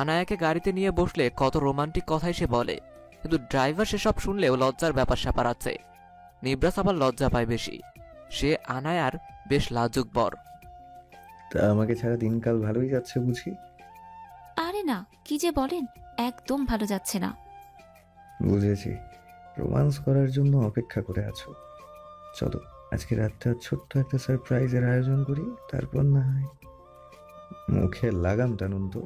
আনায়াকে গাড়িতে নিয়ে বসলে কত রোমান্টিক কথাই সে বলে, কিন্তু ড্রাইভার সেসব শুনলেও লজ্জার ব্যাপার স্যাপার আছে। নিবরাস আবার লজ্জা পায় বেশি। সে আনায়ার বেশ লাজুক বর। তা আমাকে ছাড়া দিনকাল ভালোই যাচ্ছে বুঝি? আরে না, কি যে বলেন, একদম ভালো যাচ্ছে না। বুঝেছি, রোমান্স করার জন্য অপেক্ষা করে আছো। চলো আজকে রাতটা ছোট্ট একটা সারপ্রাইজের আয়োজন করি, তারপর না হয় মুখে লাগাম টানুন তো।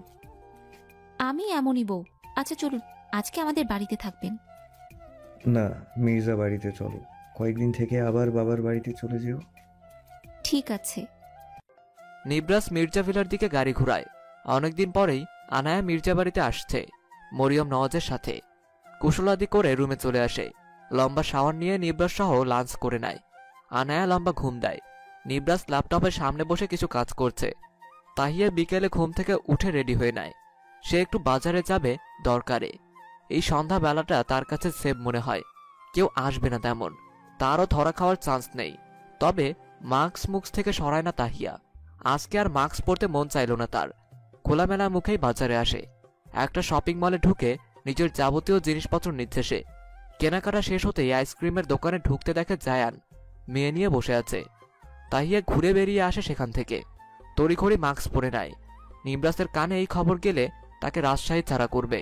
আমি এমনই বউ। আচ্ছা চলুন, আজকে আমাদের বাড়িতে থাকবেন। না, মির্জা বাড়িতে চলো, কয়েকদিন থেকে আবার বাবার বাড়িতে চলে যেও। ঠিক আছে। নিবরাস মির্জা ভিলার দিকে গাড়ি ঘুরায়। অনেকদিন পরেই আনায়া মির্জা বাড়িতে আসছে মরিয়ম নওয়াজের সাথে। কুশলাদি করে রুমে চলে আসে। লম্বা শাওয়ার নিয়ে নিবরাস সহ লাঞ্চ করে নেয়। আনায়া লম্বা ঘুম দেয়। নিবরাস ল্যাপটপের সামনে বসে কিছু কাজ করছে। তাহিয়া বিকেলে ঘুম থেকে উঠে রেডি হয়ে নেয়। সে একটু বাজারে যাবে দরকারে। এই সন্ধ্যা বেলাটা তার কাছে সেভ মনে হয়। কেউ আসবে না তেমন, তারও ধরা খাওয়ার চান্স নেই। তবে মাস্ক মুখ থেকে সরায় না তাহিয়া। আজকে আর মাস্ক পরতে মন চাইল না তার। খোলামেলা মুখেই বাজারে আসে। একটা শপিং মলে ঢুকে নিজের যাবতীয় জিনিসপত্র নিচ্ছে সে। কেনাকাটা শেষ হতেই আইসক্রিমের দোকানে ঢুকতে দেখে জায়ান মেয়ে নিয়ে বসে আছে। তাহিয়া ঘুরে বেরিয়ে আসে সেখান থেকে। তড়িঘড়ি মাস্ক পরে নেয়। নিবরাসের কানে এই খবর গেলে তাকে রাজশাহী ছাড়া করবে।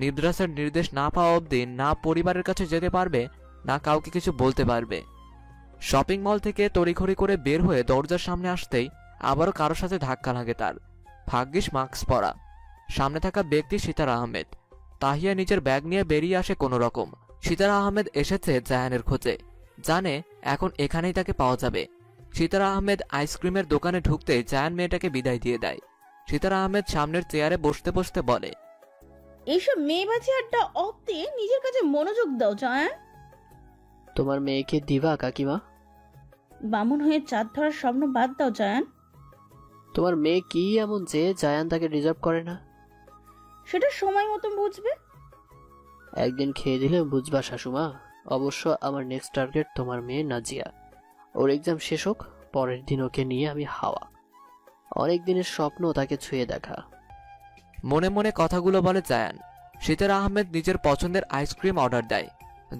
নিবরাসের নির্দেশ না পাওয়া অবধি না পরিবারের কাছে যেতে পারবে, না কাউকে কিছু বলতে পারবে। শপিং মল থেকে তড়িঘড়ি করে বের হয়ে দরজার সামনে আসতেই আবারও কারোর সাথে ধাক্কা লাগে তার। ভাগ্যিস মাস্ক পরা। সামনে থাকা ব্যক্তি সিতারা আহমেদ। তাহিয়া নিজের ব্যাগ নিয়ে বেরিয়ে আসে কোনো রকম। সিতারা আহমেদ এসেছে জায়ানের খোঁজে। জানে এখন এখানেই তাকে পাওয়া যাবে। সিতারা আহমেদ আইসক্রিমের দোকানে ঢুকতে জায়ান মেয়েটাকে বিদায় দিয়ে দেয়। সিতারা আহমেদ সামনের চেয়ারে বসতে বসতে বলে, এইসব মেয়েবাজি আড্ডা অফ দিয়ে নিজের কাছে মনোযোগ দাও জায়ান। তোমার মেয়েকে দিবা কাকিমা? বামুন হয়ে চাঁদ ধরার স্বপ্ন বাদ দাও জায়ান। তোমার মেয়ে কি এমন যে জায়ান তাকে রিজার্ভ করে না? সেটা সময় মতন বুঝবে। একদিন খেয়ে দিলে বুঝবা শাশুমা। অবশ্য আমার নেক্সট টার্গেট তোমার মেয়ে নাজিয়া। ওর এক্সাম শেষ হোক, পরের দিন ওকে নিয়ে আমি হাওয়া। অনেক দিনের স্বপ্ন তাকে ছুঁয়ে দেখা। মনে মনে কথাগুলো বলে জায়ান। সিতারা আহমেদ নিজের পছন্দের আইসক্রিম অর্ডার দেয়।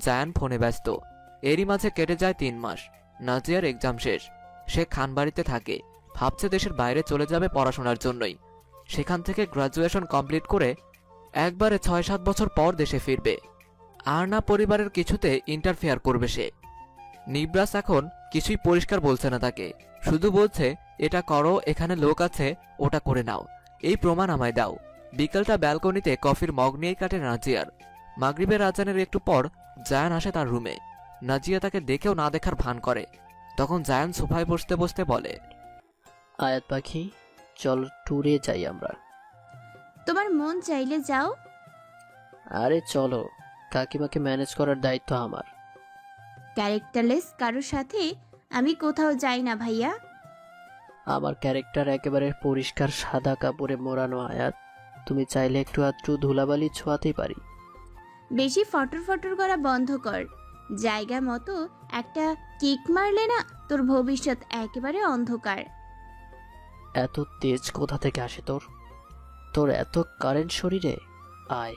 জায়ান ফোনে ব্যস্ত। এরই মাঝে কেটে যায় 3 মাস। নাজিয়ার এক্সাম শেষ। সে খানবাড়িতে থাকে। ভাবছে দেশের বাইরে চলে যাবে পড়াশোনার জন্যই। সেখান থেকে গ্রাজুয়েশন কমপ্লিট করে একবারে 6-7 বছর পর দেশে ফিরবে। আর না পরিবারের কিছুতে ইন্টারফেয়ার করবে সে। নিবরাস এখন কিছুই পরিষ্কার বলছে না তাকে। শুধু বলছে, এটা করো, এখানে লোক আছে, ওটা করে নাও, এই প্রমাণ আমায় দাও। বিকালটা ব্যালকনিতে কফির মগ নিয়েই কাটে নাজিয়ার। মাগরিবের আজানের একটু পর জায়ান আসে তার রুমে। নাজিয়া তাকে দেখেও না দেখার ভান করে। তখন জায়ান সোফায় বসতে বসতে বলে, আয়াত পাখি, চল ট্যুরে যাই আমরা। তোমার মন চাইলে যাও। আরে চলো, কাকিমাকে ম্যানেজ করার দায়িত্ব আমার। ক্যারেক্টারলেস কারোর সাথে আমি কোথাও যাই না ভাইয়া। আমার ক্যারেক্টার একেবারে পরিষ্কার সাদা কাপড়ে মোড়ানো আয়াত। তুমি চাইলে একটু আধটু ধুলাবালি ছোঁয়াতেই পারি। বেশি ফটর ফটর করা বন্ধ কর। জায়গা মতো একটা কিক মারলে না, তোর ভবিষ্যৎ একেবারে অন্ধকার। এত তেজ কোথা থেকে আসে তোর? তোর এত কারেন্ট শরীরে? আয়,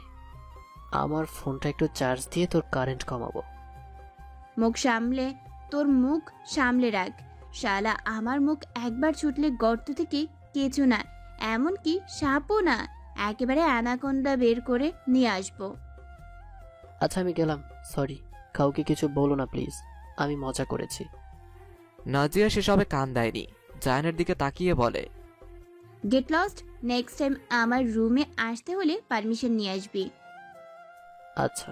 আমার ফোনটা একটু চার্জ দিয়ে তোর কারেন্ট কমাবো। মুখ সামলে, তোর মুখ সামলে রাখ। শালা আমার মুখ একবার ছুটলে গর্ত থেকে কিছু না, এমনকি সাপও না, একেবারে অ্যানাকোন্ডা বের করে নিয়ে আসবো। আচ্ছা আমি গেলাম, সরি। কাউকে কিছু বলো না প্লিজ, আমি মজা করেছি। নাজিয়া সেসবে কান দেয়নি। জায়ানের দিকে তাকিয়ে বলে, গেট লস্ট, নেক্সট টাইম আমার রুমে আসতে হলে পারমিশন নিয়ে আসবি। আচ্ছা।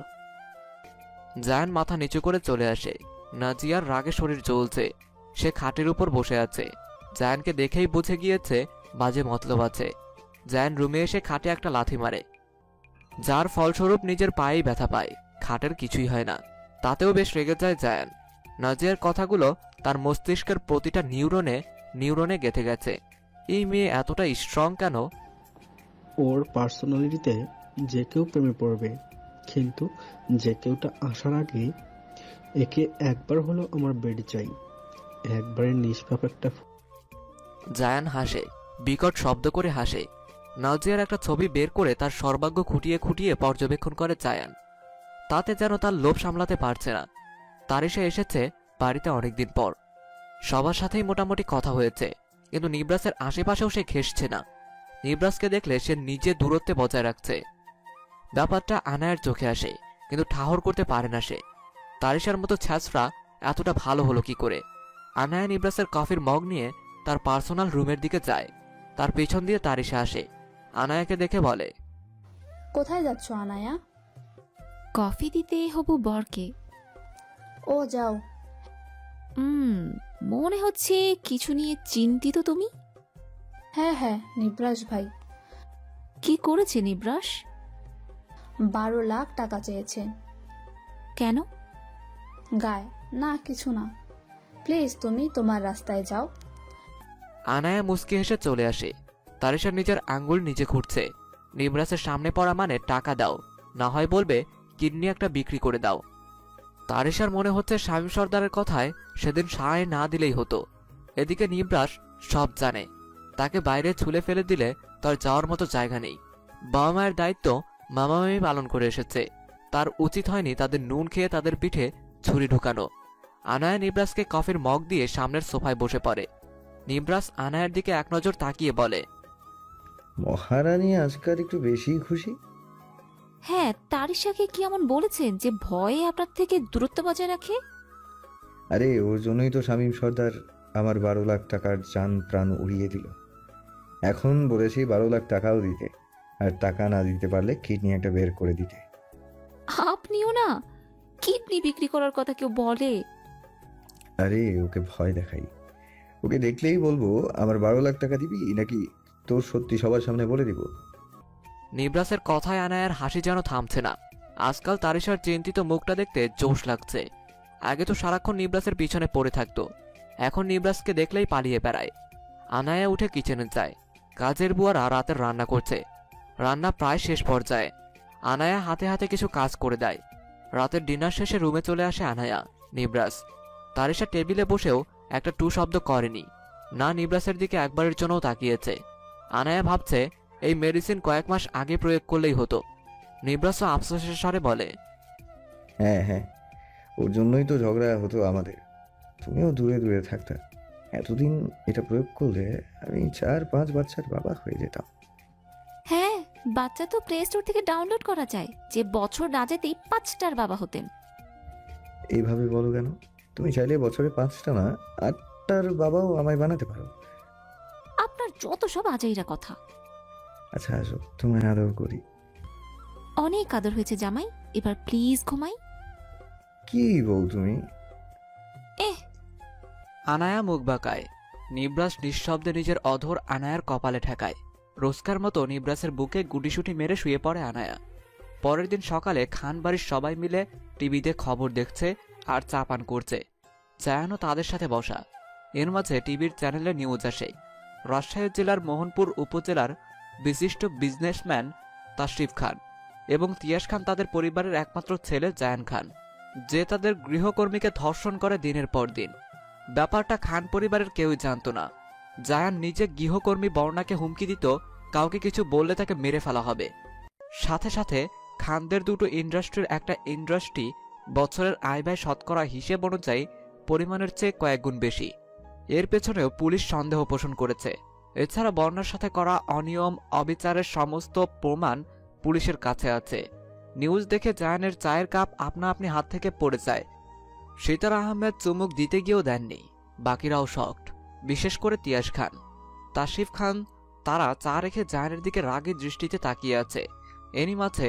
জায়ান মাথা নিচু করে চলে আসে। নাজিয়ার রাগে শরীর জ্বলছে। সে খাটের উপর বসে আছে। জায়ানকে দেখেই বুঝে গিয়েছে বাজে মতলব আছে। জায়ান রুমে এসে খাটে একটা লাথি মারে, যার ফলস্বরূপ নিজের পায়েই ব্যথা পায়। খাটের কিছুই হয় না, তাতেও বেশ রেগে যায় জায়ান। নাজিয়ার কথাগুলো তার মস্তিষ্কের প্রতিটা নিউরনে নিউরনে গেঁথে গেছে। এই মেয়ে এতটা স্ট্রং কেন? ওর পার্সোনালিটিতে যে কেউ প্রেমে পড়বে, কিন্তু যে কেউটা আসার আগে একে একবার হলো আমার বেড চাই। একবারে নিষ্পাপ একটা। জায়ান হাসে, বিকট শব্দ করে হাসে। নাজিয়ার একটা ছবি বের করে তার সর্বাঙ্গ খুঁটিয়ে খুঁটিয়ে পর্যবেক্ষণ করে জায়ান। তাতে যেন তার লোভ সামলাতে পারছে না। তারিশা এসেছে বাড়িতে অনেকদিন পর। সবার সাথেই মোটামুটি কথা হয়েছে, কিন্তু নিবরাসের আশেপাশেও সে ঘেঁষছে না। নিবরাসকে দেখলে সে নিজে দূরত্বে বজায় রাখছে। ব্যাপারটা আনায়ার চোখে আসে, কিন্তু ঠাহর করতে পারে না সে। তারিশার মতো ছ্যাঁচড়া এতটা ভালো হলো কি করে? আনায়া নিবরাসের কফির মগ নিয়ে তার পার্সোনাল রুমের দিকে যায়। তার পেছন দিয়ে তারিশা আসে। আনায়াকে দেখে বলে, কোথায় যাচ্ছ আনায়া? কফি দিতে হবু বরকে। ও যাও। মনে হচ্ছে কিছু নিয়ে চিন্তিত তুমি। হ্যাঁ হ্যাঁ, নিবরাস ভাই কি করেছে নিবরাস? 12 লাখ টাকা চেয়েছে। কেন? গায়ে না, কিছু না। প্লিজ তুমি তোমার রাস্তায় যাও। আনায়া মুচকি হেসে চলে আসে। তারিশা নিজের আঙ্গুল নিজে খুঁড়ছে। নিবরাসের সামনে পড়া মানে টাকা দাও, না হয় বলবে কিডনি একটা বিক্রি করে দাও। তারিশার মনে হচ্ছে শামীম সর্দারের কথায় সেদিন সায় না দিলেই হতো। এদিকে নিবরাস সব জানে। তাকে বাইরে ছুলে ফেলে দিলে তার যাওয়ার মতো জায়গা নেই। বাবা মায়ের দায়িত্ব মামামামি পালন করে এসেছে। তার উচিত হয়নি তাদের নুন খেয়ে তাদের পিঠে ছুরি ঢুকানো। আনায়া নিবরাসকে কফির মগ দিয়ে সামনের সোফায় বসে পড়ে। নিবরাস আনায়ার দিকে এক নজর তাকিয়ে বলে, মহারানী আজকাল একটু বেশি খুশি। হ্যাঁ, তারিশাকে কি এমন বলেছেন যে ভয়ে আপনার থেকে দূরত্ব বজায় রাখে? আরে ওর জন্যই তো শামীম সর্দার আমার 12 লাখ টাকার জান প্রাণ উড়িয়ে দিল। এখন বলেছি 12 লাখ টাকাও দিতে, আর টাকা না দিতে পারলে কিডনি একটা বের করে দিতে। আপনিও না? কিডনি বিক্রি করার কথা কেউ বলে? আরে ওকে ভয় দেখাই। ওকে দেখলেই বলবো আমার 12 লাখ টাকা দিবি নাকি তোর সত্যি সবার সামনে বলে দিব। নিবরাসের কথায় আনায়ার হাসি যেন থামছে না। আজকাল তারিশার চিন্তিত মুখটা দেখতে জোশ লাগছে। আগে তো সারাক্ষণ নিবরাসের পিছনে পড়ে থাকতো, এখন নিবরাসকে দেখলেই পালিয়ে বেড়ায়। আনায়া উঠে কিচেনে যায়। কাজের বুয়ারা রাতের রান্না করছে। রান্না প্রায় শেষ পর্যায়ে। আনায়া হাতে হাতে কিছু কাজ করে দেয়। রাতের ডিনার শেষে রুমে চলে আসে আনায়া, নিবরাস। তারিশা টেবিলে বসেও একটা টু শব্দ করেনি, না নিবরাসের দিকে একবারের জন্যও তাকিয়েছে। আনায়া ভাবছে এই মেডিসিন কয়েক মাস আগে প্রয়োগ করলেই হতো। নিবরাসও আফসোসের স্বরে বলে, হ্যাঁ হ্যাঁ, ওর জন্যই তো ঝগড়া হতো আমাদের। তুমিও দূরে দূরে থাকতে। এতদিন এটা প্রয়োগ করলে আমি 4-5 বাচ্চার বাবা হয়ে যেতাম। হ্যাঁ, বাচ্চা তো প্লে স্টোর থেকে ডাউনলোড করা যায়, যে বছর না যেতেই 5টার বাবা হতেন। এইভাবে বলো কেন? তুমি চাইলে বছরে 5টা না 8টার বাবাও আমায় বানাতে পারো। আপনার যত সব আজাইরা কথা। আচ্ছা আসো, তোমায় আদর করি। অনেক আদর হয়েছে জামাই, এবার প্লিজ ঘুমাই। কি বউ তুমি? আনায়া মুখ বাঁকায়। নিবরাস নিঃশব্দে নিজের অধর আনায়ার কপালে ঠেকায়। রোজকার মতো নিবরাসের বুকে গুটিসুটি মেরে শুয়ে পড়ে আনায়া। পরের দিন সকালে খান বাড়ির সবাই মিলে টিভিতে খবর দেখছে আর চা পান করছে। জায়ানও তাদের সাথে বসা। এর মাঝে টিভির চ্যানেলে নিউজ আসে, রাজশাহী জেলার মোহনপুর উপজেলার বিশিষ্ট বিজনেসম্যান তাশরিফ খান এবং তিয়াস খান তাদের পরিবারের একমাত্র ছেলে জায়ান খান, যে তাদের গৃহকর্মীকে ধর্ষণ করে দিনের পর দিন। ব্যাপারটা খান পরিবারের কেউই জানত না। জায়ান নিজে গৃহকর্মী বর্ণাকে হুমকি দিত, কাউকে কিছু বললে তাকে মেরে ফেলা হবে। সাথে সাথে খানদের দুটো ইন্ডাস্ট্রির একটা ইন্ডাস্ট্রি বছরের আয় ব্যয় শতকরা হিসেব অনুযায়ী পরিমাণের চেয়ে কয়েক গুণ বেশি। এর পেছনেও পুলিশ সন্দেহ পোষণ করেছে। এছাড়া বর্ণার সাথে করা অনিয়ম অবিচারের সমস্ত প্রমাণ পুলিশের কাছে আছে। নিউজ দেখে জায়ানের চায়ের কাপ আপনা আপনি হাত থেকে পড়ে যায়। সিতার আহমেদ চুমুক দিতে গিয়েও দেননি। বাকিরাও শকড, বিশেষ করে তিয়াস খান, তাশরিফ খান। তারা চা রেখে জায়ানের দিকে রাগী দৃষ্টিতে তাকিয়ে আছে। এরই মাঝে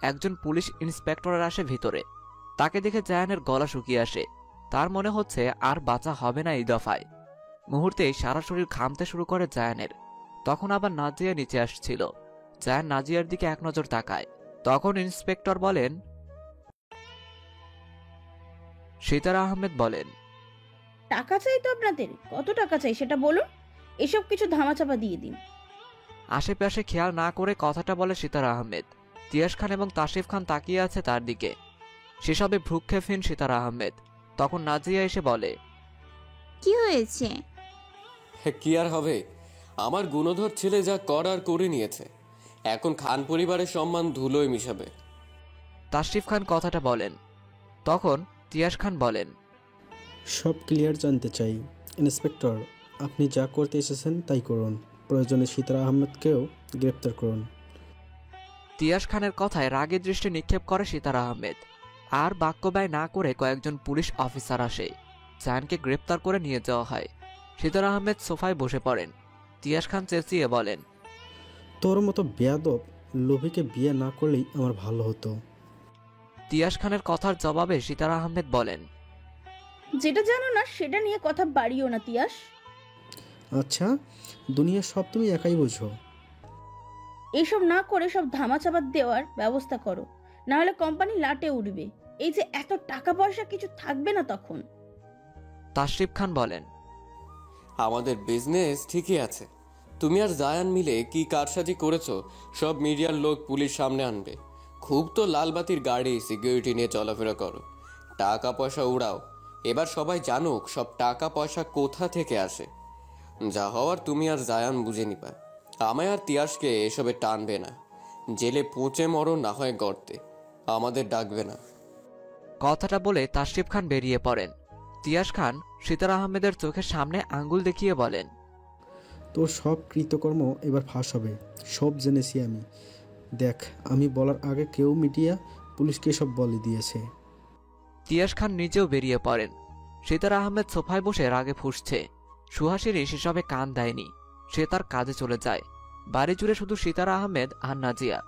একজন পুলিশ ইন্সপেক্টর আসে ভিতরে। তাকে দেখে জায়ানের গলা শুকিয়ে আসে। তার মনে হচ্ছে আর বাঁচা হবে না এই দফায়। মুহূর্তেই সারা শরীর ঘামতে শুরু করে জায়ানের। তখন আবার নাজিয়া নিচে আসছিল। জায়ান নাজিয়ার দিকে এক নজর তাকায়। তখন ইন্সপেক্টর বলেন, সিতারা আহমেদ বলেন, টাকা চাই তো আপনাদের? কত টাকা চাই সেটা বলুন, এসব কিছু ধামাচাপা দিয়ে দিন। আশেপাশে খেয়াল না করে কথাটা বলে সিতারা আহমেদ। তিয়াস খান এবং তাশরিফ খান তাকিয়ে আছে তার দিকে। সেসবে ভ্রুক্ষেপহীন সিতারা আহমেদ। তখন নাজিয়া এসে বলে, কি হয়েছে? কি আর হবে, আমার গুণধর ছেলে যা করার করে নিয়েছে, এখন খান পরিবারের সম্মান ধুলোয় মিশাবে। তাশরিফ খান কথাটা বলেন। তখন তিয়াস খান বলেন, সব ক্লিয়ার জানতে চাই। ইন্সপেক্টর, আপনি যা করতে এসেছেন তাই করুন, প্রয়োজনে সিতারা আহমেদকেও গ্রেপ্তার করুন। তিয়াস খানের কথায় রাগের দৃষ্টি নিক্ষেপ করে সিতারা আহমেদ। আর বাক্য ব্যয় না করে কয়েকজন পুলিশ অফিসার আসে। জায়ানকে গ্রেপ্তার করে নিয়ে যাওয়া হয়। সিতারা আহমেদ সোফায় বসে পড়েন। তিয়াস খান চেঁচিয়ে বলেন, তোর মতো বেয়াদব লোভীকে বিয়ে না করলেই আমার ভালো হতো। তিয়াস খানের কথার জবাবে সিতারা আহমেদ বলেন, যেটা জানো না সেটা নিয়ে কথা বাড়িও না তিয়াস। আচ্ছা, দুনিয়ার সব তুমি একাই বোঝো। এইসব না করে সব ধামাচাপা দেওয়ার ব্যবস্থা করো, না হলে কোম্পানি লাটে উঠবে। এই যে এত টাকা পয়সা কিছু থাকবে না তখন। তাশরিফ খান বলেন, আমাদের বিজনেস ঠিকই আছে, তুমি আর জায়ান মিলে কি কারসাজি করেছো সব মিডিয়ার লোক পুলিশ সামনে আনবে। খুব তো লালবাতির গাড়ি সিকিউরিটি নিয়ে চলাফেরা করো, টাকা পয়সা উড়াও। এবার সবাই জানুক সব টাকা পয়সা কোথা থেকে আসে। যা হওয়ার তুমি আর জায়ান বুঝে নিবা। আমায় আর তিয়াসকে এসবে টানবে না। জেলে পচে মরো না হয় গর্তে, আমাদের ডাকবে না। কথাটা বলে তাশরিফ খান বেরিয়ে পড়েন। তিয়াস খান সিতারা আহমেদের চোখের সামনে আঙ্গুল দেখিয়ে বলেন, তোর সব কৃতকর্ম এবার ফাঁস হবে, সব জেনেছি আমি। দেখ, আমি বলার আগে কেউ মিডিয়া পুলিশকে সব বলে দিয়েছে। তিয়াস খান নিজেও বেরিয়ে পড়েন। সিতারা আহমেদ সোফায় বসে রাগে ফুঁসছে। সুহাসিনী সেসবে কান দেয়নি। সে তার কাজে চলে যায়। বাড়ি জুড়ে শুধু সিতারা আহমেদ আর নাজিয়া।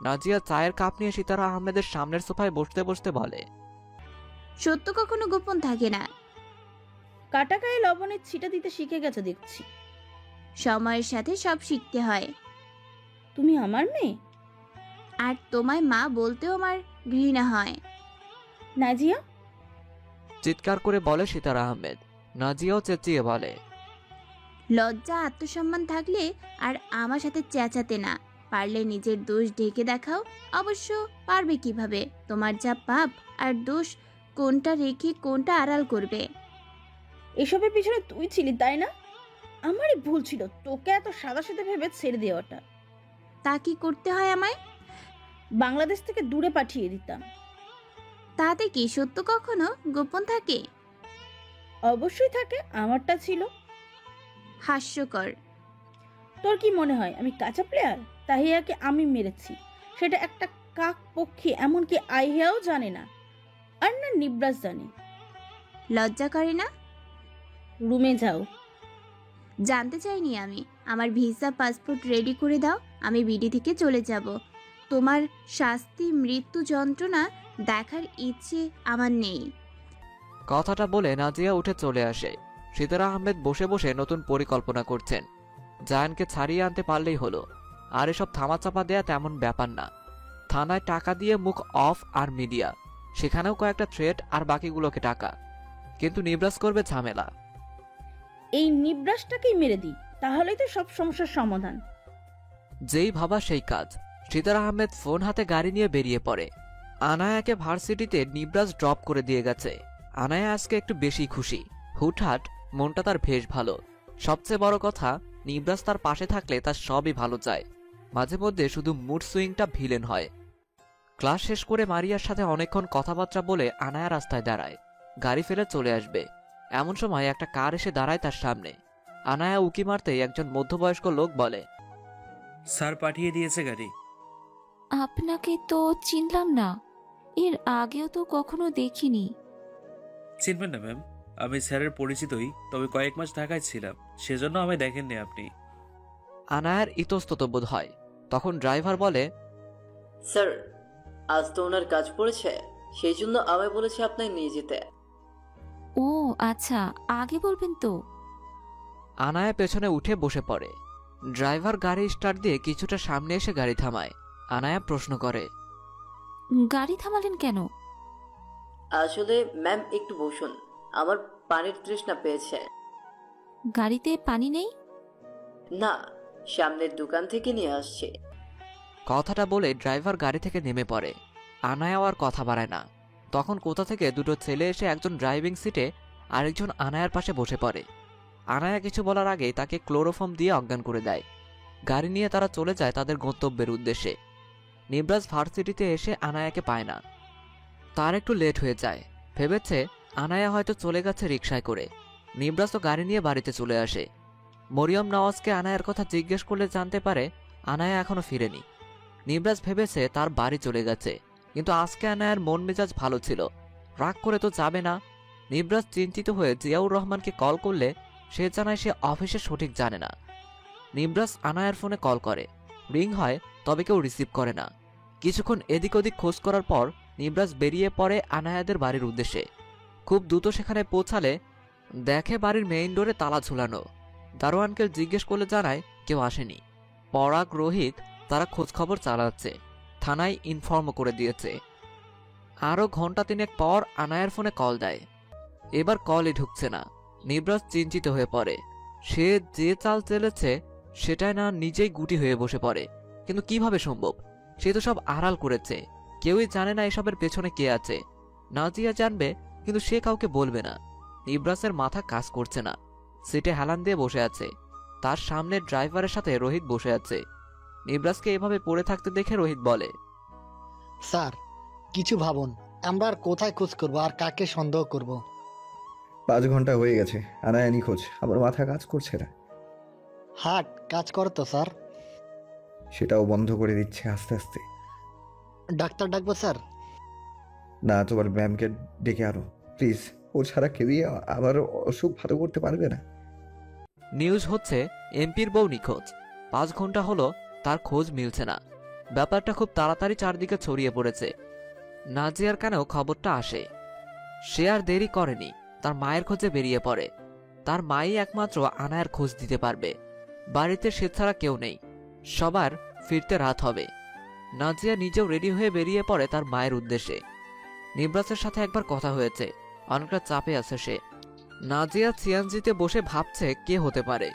নাজিয়া চায়ের কাপ নিয়ে সিতারা আহমেদের সামনের সোফায় বসতে বসতে বলে, সত্য কখনো গোপন থাকে না। কাটা গায়ে লবণের ছিটা দিতে শিখে গেছো দেখছি। সময়ের সাথে সব শিখতে হয়। তুমি আমার মেয়ে? আর তোমায় মা বলতেও আমার ঘৃণা হয়। নাজিয়া, চিৎকার করে বলে সিতারা আহমেদ। নাজিয়াও চেঁচিয়ে বলে, লজ্জা আত্মসম্মান থাকলে আর আমার সাথে চেঁচাতে না। পারলে নিজের দোষ ঢেকে দেখাও। অবশ্য পারবে কিভাবে? তোমার যা পাপ আর দোষ, কোনটা রেখে কোনটা আড়াল করবে? এসবের পিছনে তুই ছিলি তাই না? আমারই ভুল ছিল তোকে এত সাদা সাথে ভেবে ছেড়ে দেওয়াটা। তা কি করতে হয় আমায়? বাংলাদেশ থেকে দূরে পাঠিয়ে দিতাম। তাতে কি সত্য কখনো গোপন থাকে? অবশ্যই থাকে, আমারটা ছিল। হাস্যকর। তোর কি মনে হয় আমি কাঁচা প্লেয়ার? তাহিয়াকে আমি মেরেছি, সেটা একটা কাক পক্ষী এমনকি আইহিয়াও জানে না, আর না নিব্রাস জানে। লজ্জা করে না? রুমে যাও। জানতে চাইনি আমি। আমার ভিসা পাসপোর্ট রেডি করে দাও, আমি বিডি থেকে চলে যাব। তোমার শাস্তি, মৃত্যু যন্ত্রণা দেখার ইচ্ছে আমার নেই। কথাটা বলে নাজিয়া উঠে চলে আসে। সিতারা আহমেদ বসে বসে নতুন পরিকল্পনা করছেন। জায়ানকে ছাড়িয়ে আনতে পারলেই হলো। আর এসব থামাচাপা দেয়া তেমন ব্যাপার না। থানায় টাকা দিয়ে মুখ অফ আর মিডিয়া, সেখানেও কয়েকটা থ্রেট আর বাকিগুলোকে টাকা। কিন্তু নিবরাস করবে ঝামেলা। এই নিব্রাসটাকেই মেরে দিই, তাহলেই তো সব সমস্যার সমাধান। যেই ভাবা সেই কাজ। সিতারা আহমেদ ফোন হাতে গাড়ি নিয়ে বেরিয়ে পড়ে। আনায়াকে ভার্সিটিতে নিবরাস ড্রপ করে দিয়ে গেছে। আনায়া আজকে একটু বেশি খুশি। হুটহাট মনটা তার বেশ ভালো। সবচেয়ে বড় কথা, নিবরাস তার পাশে থাকলে তার সবই ভালো যায়। মাঝে মধ্যে শুধু মুড সুইংটা ভিলেন হয়। ক্লাস শেষ করে মারিয়ার সাথে অনেকক্ষণ কথাবার্তা বলে আনায়া রাস্তায় দাঁড়ায়। গাড়ি ফেলে চলে আসবে এমন সময় একটা কার এসে দাঁড়ায় তার সামনে। আনায়া উকি মারতেই একজন মধ্যবয়স্ক লোক বলে, স্যার পাঠিয়ে দিয়েছে গাড়ি। আপনাকে তো চিনলাম না, এর আগেও তো কখনো দেখিনি। চিনবেন না ম্যাম, আমি স্যারের পরিচিতই, তবে কয়েক মাস ঢাকায় ছিলাম, সেজন্য আমায় দেখেননি আপনি। আনায়ার ইতস্তত বোধ হয়। তখন ড্রাইভার বলে, স্যার আজ তো ওনার কাজ পড়েছে, সেই জন্য আমায় বলেছে আপনাকে নিয়ে যেতে। ও আচ্ছা, আগে বলবেন তো। আনায়া পেছনে উঠে বসে পড়ে। ড্রাইভার গাড়ি স্টার্ট দিয়ে কিছুটা সামনে এসে গাড়ি থামায়। আনায়া প্রশ্ন করে, গাড়ি থামালেন কেন? আসলে ম্যাম একটু বসুন, আমার পানির তৃষ্ণা পেয়েছে। গাড়িতে পানি নেই? না, সামনের দোকান থেকে নিয়ে আসছে। কথাটা বলে ড্রাইভার গাড়ি থেকে নেমে পড়ে। আনায়া আর কথা বাড়ায় না। তখন কোথা থেকে দুটো ছেলে এসে একজন ড্রাইভিং সিটে আরেকজন আনায়ার পাশে বসে পড়ে। আনায়া কিছু বলার আগেই তাকে ক্লোরোফর্ম দিয়ে অজ্ঞান করে দেয়। গাড়ি নিয়ে তারা চলে যায় তাদের গন্তব্যের উদ্দেশ্যে। নিবরাজ ভার্সিটিতে এসে আনায়াকে পায় না। তার একটু লেট হয়ে যায়। ভেবেছে আনায়া হয়তো চলে গেছে রিকশায় করে। নিবরাজ তো গাড়ি নিয়ে বাড়িতে চলে আসে। মরিয়ম নওয়াজকে আনায়ার কথা জিজ্ঞেস করলে জানতে পারে আনায়া এখনো ফিরেনি। নিবরাজ ভেবেছে তার বাড়ি চলে গেছে, কিন্তু আজকে আনায়ার মন মেজাজ ভালো ছিল, রাগ করে তো যাবে না। নিবরাজ চিন্তিত হয়ে জিয়াউর রহমানকে কল করলে সে জানায় সে অফিসে সঠিক জানে না। নিবরাজ আনায়ার ফোনে কল করে, রিং হয় তবে কেউ রিসিভ করে না। কিছুক্ষণ এদিক ওদিক খোঁজ করার পর নিবরাজ বেরিয়ে পড়ে আনায়াদের বাড়ির উদ্দেশ্যে। খুব দ্রুত সেখানে পৌঁছালে দেখে বাড়ির মেইন ডোরে তালা ঝুলানো। দারোয়ানকে জিজ্ঞেস করলে জানায় কেউ আসেনি। পরাগ, রোহিত তারা খোঁজখবর চালাচ্ছে, থানায় ইনফর্ম করে দিয়েছে। আরও ঘন্টা তিনেক পর আনায়ার ফোনে কল দেয়। এবার কলই ঢুকছে না। নিবরাজ চিন্তিত হয়ে পড়ে। সে যে চাল চেলেছে সেটাই না নিজেই গুটি হয়ে বসে পড়ে। কিন্তু কিভাবে সম্ভব? সে তো সব আড়াল করেছে, কেউই জানে না এসবের পেছনে কে আছে। নাজিয়া জানবে, কিন্তু সে কাউকে বলবে না। নিবরাজের মাথা কাজ করছে না। সিটে হেলান দিয়ে বসে আছে। তার সামনে ড্রাইভারের সাথে রোহিত বসে আছে। নিবরাজকে এভাবে পড়ে থাকতে দেখে রোহিত বলে, স্যার কিছু ভাবুন, আমরা আর কোথায় খোঁজ করব আর কাকে সন্দেহ করব? 5 ঘন্টা হয়ে গেছে, আনায়া নিখোঁজ। আমার মাথা কাজ করছে না। হাট কাজ করো তো স্যার। সেটাও বন্ধ করে দিচ্ছে আস্তে আস্তে। ডাক্তার ডাকবো স্যার? না, তোমার ম্যামকে ডেকে আনো প্লিজ। ও ছাড়া কেউই আমার অসুখ ভালো করতে পারবে না। নিউজ হচ্ছে এমপির বউ নিখোঁজ। 5 ঘন্টা হলো তার খোঁজ মিলছে না। ব্যাপারটা খুব তাড়াতাড়ি চারদিকে ছড়িয়ে পড়েছে। নাজিয়ার কানেও খবরটা আসে। সে আর দেরি করেনি, তার মায়ের খোঁজে বেরিয়ে পড়ে। তার মাই একমাত্র আনায়ার খোঁজ দিতে পারবে। বাড়িতে সে ছাড়া কেউ নেই। সবার ফিরতে রাত হবে। নাজিয়া নিজেও রেডি হয়ে বেরিয়ে পড়ে তার মায়ের উদ্দেশ্যে। নিবরাজের সাথে একবার কথা হয়েছে, অনেকটা চাপে আছে সে। নাজিয়া সিএনজিতে বসে ভাবছে কে হতে পারে।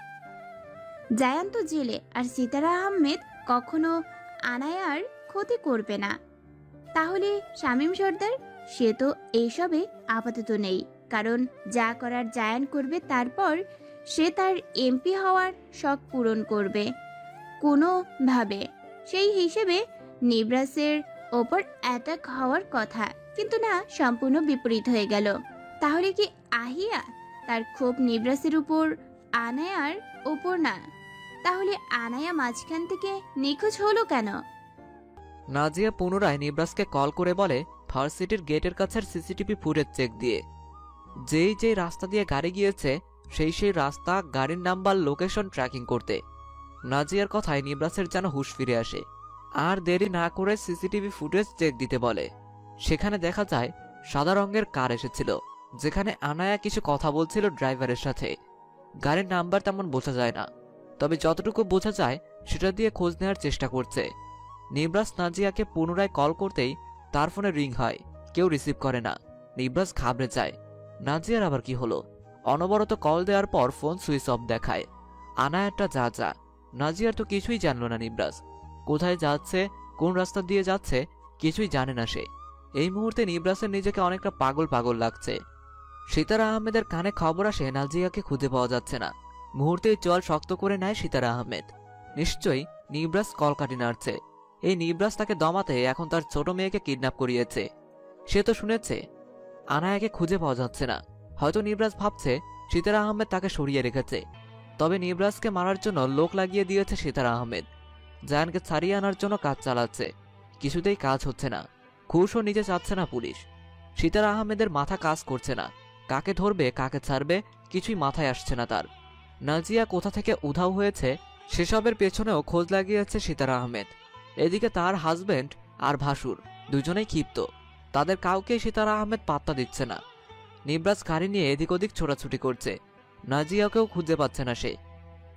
জায়ান তো জেলে, আর সিতারা আহমেদ কখনো আনায়ার ক্ষতি করবে না। তাহলে শামীম সর্দার? সে তো এইসবে আপাতত নেই, কারণ যা করার জায়ান করবে। তারপর সে তার এমপি হওয়ার শখ পূরণ করবে কোনোভাবে। সেই হিসেবে নিবরাসের ওপর অ্যাটাক হওয়ার কথা, কিন্তু না, সম্পূর্ণ বিপরীত হয়ে গেল। তাহলে কি আহিয়া তার ক্ষোভ নিবরাসের উপর, আনায়ার উপর না? তাহলে আনায়া মাঝখান থেকে নিখোঁজ হলো কেন? নাজিয়া পুনরায় নিবরাজকে কল করে বলে ভার্সিটির গেটের কাছের সিসিটিভি ফুটেজ চেক দিয়ে। যেই রাস্তা দিয়ে গাড়ি গিয়েছে সেই রাস্তা, গাড়ির নাম্বার, লোকেশন ট্র্যাকিং করতে। নাজিয়ার কথায় নিবরাজের যেন হুঁশ ফিরে আসে। আর দেরি না করে সিসিটিভি ফুটেজ চেক দিতে বলে। সেখানে দেখা যায় সাদা রঙের কার এসেছিল, যেখানে আনায়া কিছু কথা বলছিল ড্রাইভারের সাথে। গাড়ির নাম্বার তেমন বোঝা যায় না, তবে যতটুকু বোঝা যায় সেটা দিয়ে খোঁজ নেওয়ার চেষ্টা করছে। নিবরাজ নাজিয়াকে পুনরায় কল করতেই তার ফোনে রিং হয়, কেউ রিসিভ করে না। নিবরাজ ঘাবড়ে যায়, নাজিয়ার আবার কি হলো? অনবরত কল দেওয়ার পর ফোন সুইচ অফ দেখায়। আনায়াটা যা নাজিয়ার তো কিছুই জানলো না নিবরাজ। কোথায় যাচ্ছে, কোন রাস্তা দিয়ে যাচ্ছে কিছুই জানে না সে। এই মুহূর্তে নিবরাজের নিজেকে অনেকটা পাগল পাগল লাগছে। সিতারা আহমেদের কানে খবর আসে নাজিয়াকে খুঁজে পাওয়া যাচ্ছে না। মুহূর্তেই চল শক্ত করে নেয় সিতারা আহমেদ। নিশ্চয়ই নিবরাজ কলকাঠি নাড়ছে। এই নিবরাজ তাকে দমাতে এখন তার ছোট মেয়েকে কিডন্যাপ করিয়েছে। সে তো শুনেছে আনায়াকে খুঁজে পাওয়া যাচ্ছে না। হয়তো নিবরাজ ভাবছে সিতারা আহমেদ তাকে সরিয়ে রেখেছে। তবে নিবরাজকে মারার জন্য লোক লাগিয়ে দিয়েছে সিতারা আহমেদ। জায়ানকে ছাড়িয়ে আনার জন্য কাজ চালাচ্ছে, কিছুতেই কাজ হচ্ছে না। ঘুষও নিতে চাচ্ছে না পুলিশ। সিতারা আহমেদের মাথা কাজ করছে না, কাকে ধরবে কাকে ছাড়বে কিছুই মাথায় আসছে না তার। নাজিয়া কোথা থেকে উধাও হয়েছে সেসবের পেছনেও খোঁজ লাগিয়েছে সিতারা আহমেদ। এদিকে তার হাজবেন্ড আর ভাসুর দুজনেই ক্ষিপ্ত, তাদের কাউকে সিতারা আহমেদ পাত্তা দিচ্ছে না। নিবরাজ গাড়ি নিয়ে এদিক ওদিক ছোটাছুটি করছে, নাজিয়াকেও খুঁজে পাচ্ছে না সে।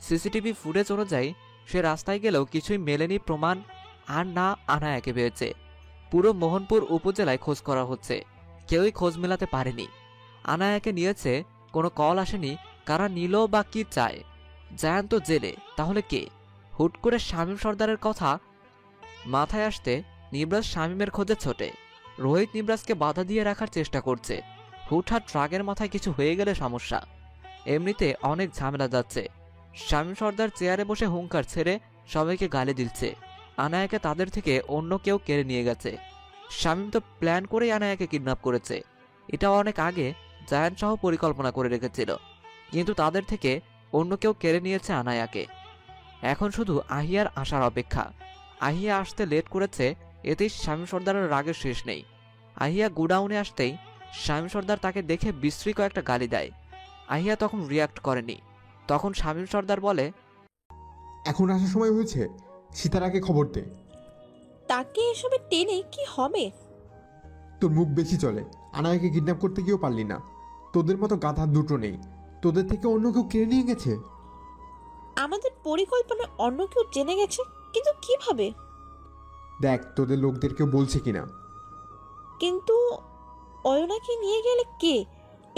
সিসিটিভি ফুটেজ অনুযায়ী সে রাস্তায় গেলেও কিছুই মেলেনি প্রমাণ, আর না আনায়াকে পেয়েছে। পুরো মোহনপুর উপজেলায় খোঁজ করা হচ্ছে, কেউই খোঁজ মেলাতে পারেনি। আনায়াকে নিয়েছে, কোনো কল আসেনি। কারা নিল বা কি চায়? জায়ান তো জেলে, তাহলে কে? হুট করে শামীম সর্দারের কথা মাথায় আসতে নিবরাজ শামীমের খোঁজে ছোটে। রোহিত নিবরাজকে বাধা দিয়ে রাখার চেষ্টা করছে। হুটহাট ট্রাকের মাথায় কিছু হয়ে গেলে সমস্যা। এমনিতে অনেক ঝামেলা যাচ্ছে। শামীম সর্দার চেয়ারে বসে হুঙ্কার ছেড়ে সবাইকে গালি দিচ্ছে। আনায়াকে তাদের থেকে অন্য কেউ কেড়ে নিয়ে গেছে। শামীম তো প্ল্যান করেই আনায়াকে কিডন্যাপ করেছে। এটা অনেক আগে জায়ান সহ পরিকল্পনা করে রেখেছিল, কিন্তু তাদের থেকে অন্য কেউ কেড়ে নিয়েছে আনায়াকে। এখন শুধু আহিয়ার আসার অপেক্ষা। আহিয়া আসতে লেট করেছে, এতেই শামীম সর্দারের রাগের শেষ নেই। আহিয়া গুডাউনে আসতেই শামীম সর্দার তাকে দেখে বিশ্রী কয়েকটা গালি দেয়। আহিয়া তখন রিয়াক্ট করেনি। তখন শামীম সর্দার বলে, এখন আসার সময় হয়েছে, সীতারাকে খবর দে। তাকে এসবে টেনে কি হবে? তোর মুখ বেশি চলে। আনায়াকে কিডন্যাপ করতে গিয়েও পারলি না। তোদের মতো গাধা দুটো নেই, তোদের থেকে অন্য কেউ কেড়ে নিয়ে গেছে। আমাদের পরিকল্পনা অন্য কেউ জেনে গেছে, কিন্তু কিভাবে? দেখ তোদের লোকদেরকে বলছে কিনা। কিন্তু অয়নাকে নিয়ে গেলে কে?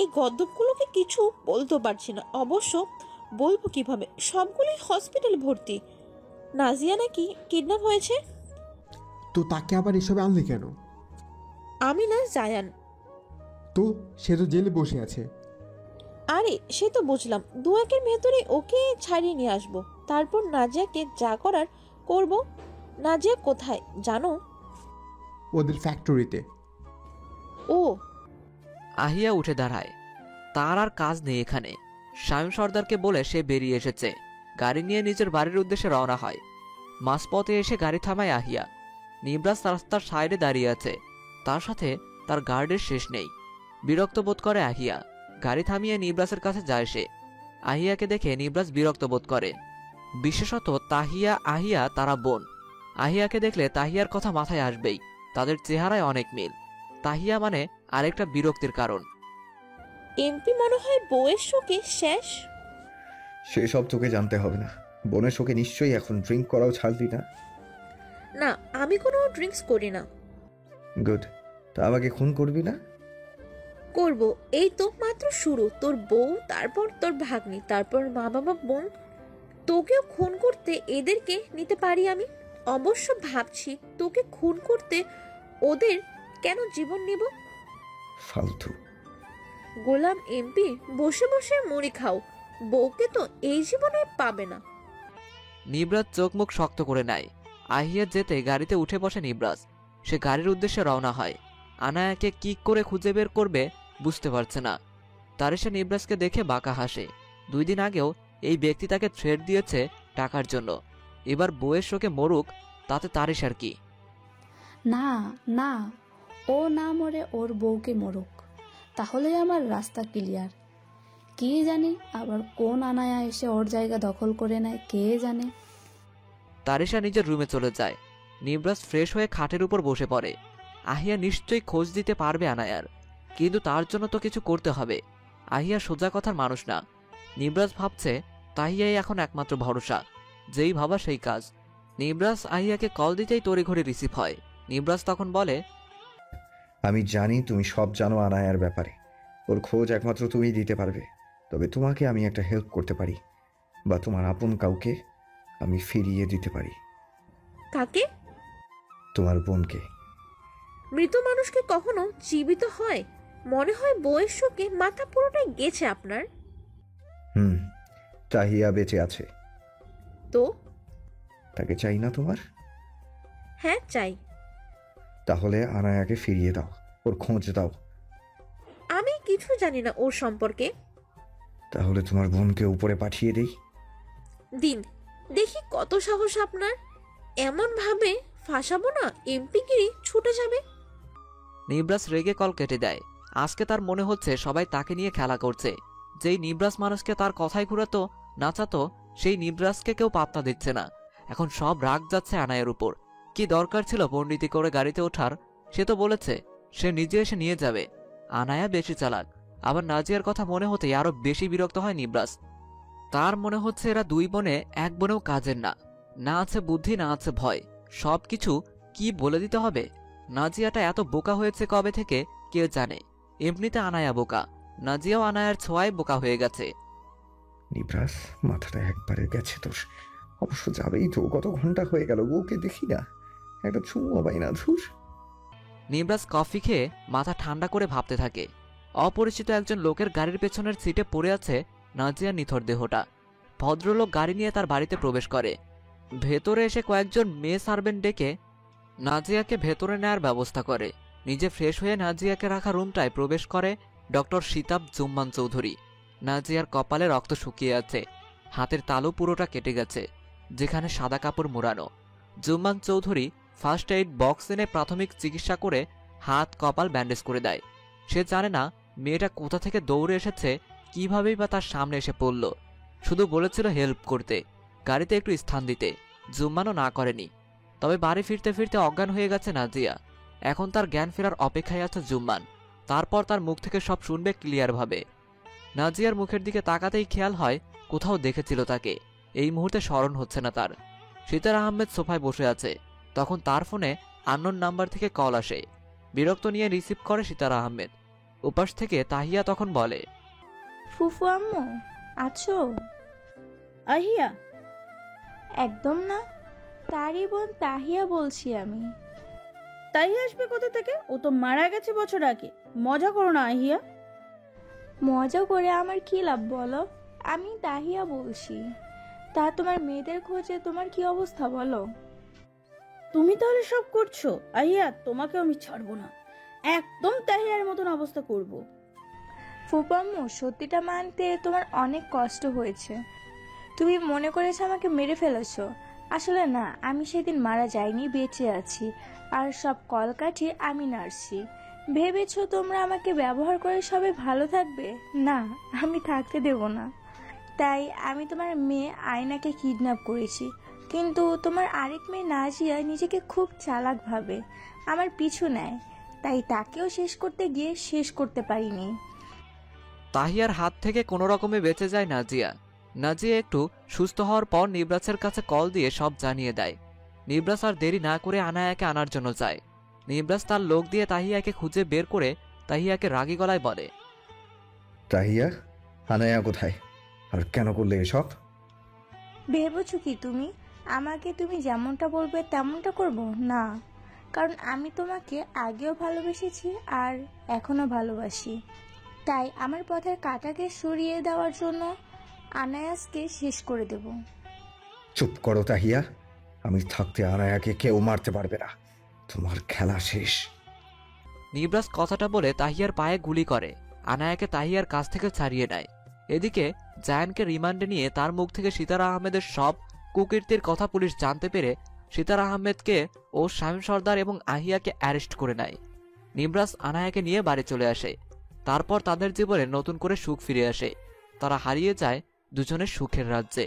এই গদ্দপগুলোকে কিছু বলতে পারছি না। অবশ্য বলবো কিভাবে? সবগুলোই হসপিটালে ভর্তি। নাজিয়া নাকি কিডন্যাপ হয়েছে। তো তাকে আবার এসবে আনলি কেন? আমি না, জায়ান। তো সে তো জেলে বসে আছে। আরে সে তো বুঝলাম, 2-1 ভেতরে ওকে ছাড়িয়ে নিয়ে আসবো। তারপর নাজিয়াকে যা করার করব। নাজিয়া কোথায় জানো? ওদের ফ্যাক্টরিতে। ও। আহিয়া উঠে দাঁড়ায়। তার আর কাজ নেই এখানে। শামীম সর্দারকে বলে সে বেরিয়ে এসেছে। গাড়ি নিয়ে নিজের বাড়ির উদ্দেশ্যে রওনা হয়। মাঝপথে এসে গাড়ি থামায় আহিয়া। নিবরাজ রাস্তার সাইডে দাঁড়িয়ে আছে, তার সাথে তার গার্ডের শেষ নেই। বিরক্ত বোধ করে আহিয়া। গাড়ি থামিয়ে নিবরাজের কাছে যায় সে। আহিয়াকে দেখে নিবরাজ বিরক্ত বোধ করে। বিশেষত তাহিয়া আহিয়া তারা বোন। আহিয়াকে দেখলে তাহিয়ার কথা মাথায় আসবেই। তাদের চেহারায় অনেক মিল। তাহিয়া মানে আরেকটা বিরক্তির কারণ। এমপি মনে হয় বউয়ের শোকে শেষ। সেসব তোকে জানতে হবে না। বোনের শোকে নিশ্চয়ই এখন ড্রিঙ্ক করাও ছাড়লি না। না, আমি কোনো ড্রিঙ্কস করি না। গুড। তা আমাকে খুন করবি না? করব। এই তো মাত্র শুরু। তোর বউ, তারপর তোর ভাগ্নি, তারপর মা বাবা, বোন। তোকেও খুন করতে এদেরকে নিতে পারি আমি। অবশ্য ভাবছি তোকে খুন করতে ওদের কেন জীবন নিব। ফালতু। গোলাম এমপি, বসে বসে মুড়ি খাও। বউকে তো এই জীবনে পাবে না। নিবরাজ চোখ মুখ শক্ত করে নেয়। আহিয়া যেতে গাড়িতে উঠে বসে নিবরাজ। সে গাড়ির উদ্দেশ্যে রওনা হয়। আনায়াকে কি করে খুঁজে বের করবে বুঝতে পারছে না। তারিশা নিবরাজকে দেখে বাঁকা হাসে। 2 দিন আগেও এই ব্যক্তি তাকে থ্রেট দিয়েছে টাকার জন্য। এবার বউয়ের শোকে মরুক, তাতে তারিশার কি? না না, ও না মরে ওর বউকে মরুক, তাহলে আমার রাস্তা ক্লিয়ার। কে জানে আবার কোন আনায়া এসে ওর জায়গা দখল করে নেয়, কে জানে। তারিশা নিজের রুমে চলে যায়। নিবরাজ ফ্রেশ হয়ে খাটের উপর বসে পড়ে। আহিয়া নিশ্চয়ই খোঁজ দিতে পারবে আনায়ার, কিন্তু তার জন্য তো কিছু করতে হবে। আহিয়া সোজা কথার মানুষ না। নিবরাজ ভাবছে তাহিয়াই এখন একমাত্র ভরসা। যেই ভাবা সেই কাজ। নিবরাজ আহিয়াকে কল দিতেই তড়িঘড়ি রিসিভ হয়। নিবরাজ তখন বলে, আমি জানি তুমি সব জানো আনায়ার ব্যাপারে। ওর খোঁজ একমাত্র তুমিই দিতে পারবে। তবে তোমাকে আমি একটা হেল্প করতে পারি, বা তোমার আপন কাউকে আমি ফিরিয়ে দিতে পারি। কাকে? তোমার বোনকে। মৃত মানুষকে কখনো জীবিত হয়? মনে হয় বউয়ের শোকে মাথা পুরোটাই গেছে আপনার। তাহিয়া বেঁচে আছে। তো তাকে চাই না তোমার? হ্যাঁ চাই। তাহলে আনায়াকে ফিরিয়ে দাও, ওর খোঁজ দাও। আমি কিছু জানি না ওর সম্পর্কে। তাহলে তোমার বোনকে উপরে পাঠিয়ে দেই। দিন, দেখি কত সাহস আপনার। এমন ভাবে ফাঁসাবো না এমপিগিরি ছুটে যাবে। নিবরাজ রেগে কল কেটে দেয়। আজকে তার মনে হচ্ছে সবাই তাকে নিয়ে খেলা করছে। যেই নিবরাজ মানুষকে তার কথাই ঘুরাতো, নাচাতো, সেই নিবরাজকে কেউ পাত্তা দিচ্ছে না। এখন সব রাগ যাচ্ছে আনায়ের উপর। কি দরকার ছিল পণ্ডিতি করে গাড়িতে ওঠার? সে তো বলেছে সে নিজে এসে নিয়ে যাবে। আনায়া বেশি চালাক। আবার নাজিয়ার কথা মনে হতেই আরো বেশি বিরক্ত হয় নিবরাজ। তার মনে হচ্ছে এরা 2 বোনে 1 বোনেও কাজের না। না আছে বুদ্ধি, না আছে ভয়। সবকিছু কি বলে দিতে হবে? নাজিয়াটা এত বোকা হয়েছে কবে থেকে কে জানে। এমনিতে আনায়া বোকা, নাজিয়াও আনায়ার ছোঁয়ায় বোকা হয়ে গেছে। নিবরাজ, মাথাটা একবারে গেছে তোর। অবশ্য যাবেই তো, কত ঘন্টা হয়ে গেল বউকে দেখি না, একটা চুমো পাই না। ধুর। নিবরাজ কফি খেয়ে মাথা ঠান্ডা করে ভাবতে থাকে। অপরিচিত একজন লোকের গাড়ির পেছনের সিটে পড়ে আছে নাজিয়ার নিথর দেহটা। ভদ্রলোক গাড়ি নিয়ে তার বাড়িতে প্রবেশ করে। ভেতরে এসে কয়েকজন মেয়ে সার্ভেন্ট ডেকে নাজিয়াকে ভেতরে নেয়ার ব্যবস্থা করে। নিজে ফ্রেশ হয়ে নাজিয়াকে রাখা রুমটায় প্রবেশ করে ডক্টর শিতাব জুম্মান চৌধুরী। নাজিয়ার কপালে রক্ত শুকিয়ে আছে, হাতের তালু পুরোটা কেটে গেছে, যেখানে সাদা কাপড় মোড়ানো। Jumman Chowdhury first aid box এনে প্রাথমিক চিকিৎসা করে হাত কপাল ব্যান্ডেজ করে দেয়। সে জানে না মেয়েটা কোথা থেকে দৌড়ে এসেছে, কিভাবেই বা তার সামনে এসে পড়ল। শুধু বলেছিল হেল্প করতে, গাড়িতে একটু স্থান দিতে। জুম্মানও না করেনি। তবে বাড়ি ফিরতে ফিরতে অজ্ঞান হয়ে গেছে নাজিয়া। এখন তার জ্ঞান ফেরার অপেক্ষায় আছে জুম্মান। তারপর তার মুখ থেকে সব শুনবে ক্লিয়ারভাবে। নাজিয়ার মুখের দিকে তাকাতেই খেয়াল হয় কোথাও দেখেছিল তাকে। এই মুহূর্তে স্মরণ হচ্ছে না তার। সিতার আহমেদ সোফায় বসে আছে। তখন তার ফোনে আননোন নাম্বার থেকে কল আসে। বিরক্ত নিয়ে রিসিভ করে সিতার আহমেদ। উপাস থেকে তাহিয়া তখন বলে, ফুফু আম্মু আছো? আহিয়া? একদম না, তারই বোন তাহিয়া বলছি আমি। তাহিয়া আসবে কোথা থেকে? ও তো মারা গেছে বছর আগে। মজা করো না আহিয়া। মজা করে আমার কি লাভ বলো? আমি তাহিয়া বলছি। তা তোমার মেয়েদের খোঁজে তোমার কি অবস্থা বলো? তুমি তাহলে সব করছো? আহিয়া, তোমাকে আমি ছাড়বো না। একদম তাহিয়ার মতন অবস্থা করব। ফুপাম্মু, সত্যিটা মানতে তোমার অনেক কষ্ট হয়েছে। তুমি মনে করেছো আমাকে মেরে ফেলেছো। আসলে না, আমি সেদিন মারা যাইনি, বেঁচে আছি। আর সব কলকাঠি আমি নাড়ছি। ভেবেছো তোমরা আমাকে ব্যবহার করে সবাই ভালো থাকবে? না, আমি থাকতে দেব না। তাই আমি তোমার মেয়ে আয়নাকে কিডন্যাপ করেছি। কিন্তু তোমার আরেক মেয়ে নাজিয়া নিজেকে খুব চালাক ভাবে আমার পিছু নেয়, তাই তাকেও শেষ করতে গিয়ে শেষ করতে পারিনি। তাহিয়ার হাত থেকে কোনো রকমে বেঁচে যায় নাজিয়া। নাজিয়া একটু সুস্থ হওয়ার পর নিবরাসের কাছে কল দিয়ে সব জানিয়ে দেয়। নিবরাস আর দেরি না করে আনায়াকে আনার জন্য যায়। নিবরাস তার লোক দিয়ে তাহিয়াকে খুঁজে বের করে তাহিয়াকে রাগী গলায় বলে, তাহিয়া, আনায়া কোথায় আর কেন করলে এসব? ভেবেছো কি তুমি আমাকে তুমি যেমনটা বলবে তেমনটা করব? না, কারণ আমি তোমাকে আগেও ভালোবেসেছি আর এখনো ভালোবাসি। তাই আমার পথের কাঁটাকে সরিয়ে দেওয়ার জন্য আনায়াসকে শেষ করে দেব। চুপ করো তাহিয়া, আমি থাকতে আনায়াকে কেউ মারতে পারবে না। তোমার খেলা শেষ। নিবরাস কথাটা বলে তাহিয়ার পায়ে গুলি করে। আনায়াকে তাহিয়ার কাছ থেকে ছাড়িয়ে নেয়। এদিকে জায়ানকে রিমান্ডে নিয়ে তার মুখ থেকে সিতারা আহমেদের সব কুকীর্তির কথা পুলিশ জানতে পেরে সিতারা আহমেদকে ও শামীম সর্দার এবং আহিয়াকে অ্যারেস্ট করে নেয়। নিবরাস আনায়াকে নিয়ে বাড়ি চলে আসে। তারপর তাদের জীবনে নতুন করে সুখ ফিরে আসে। তারা হারিয়ে যায় দুজনের সুখের রাজ্যে।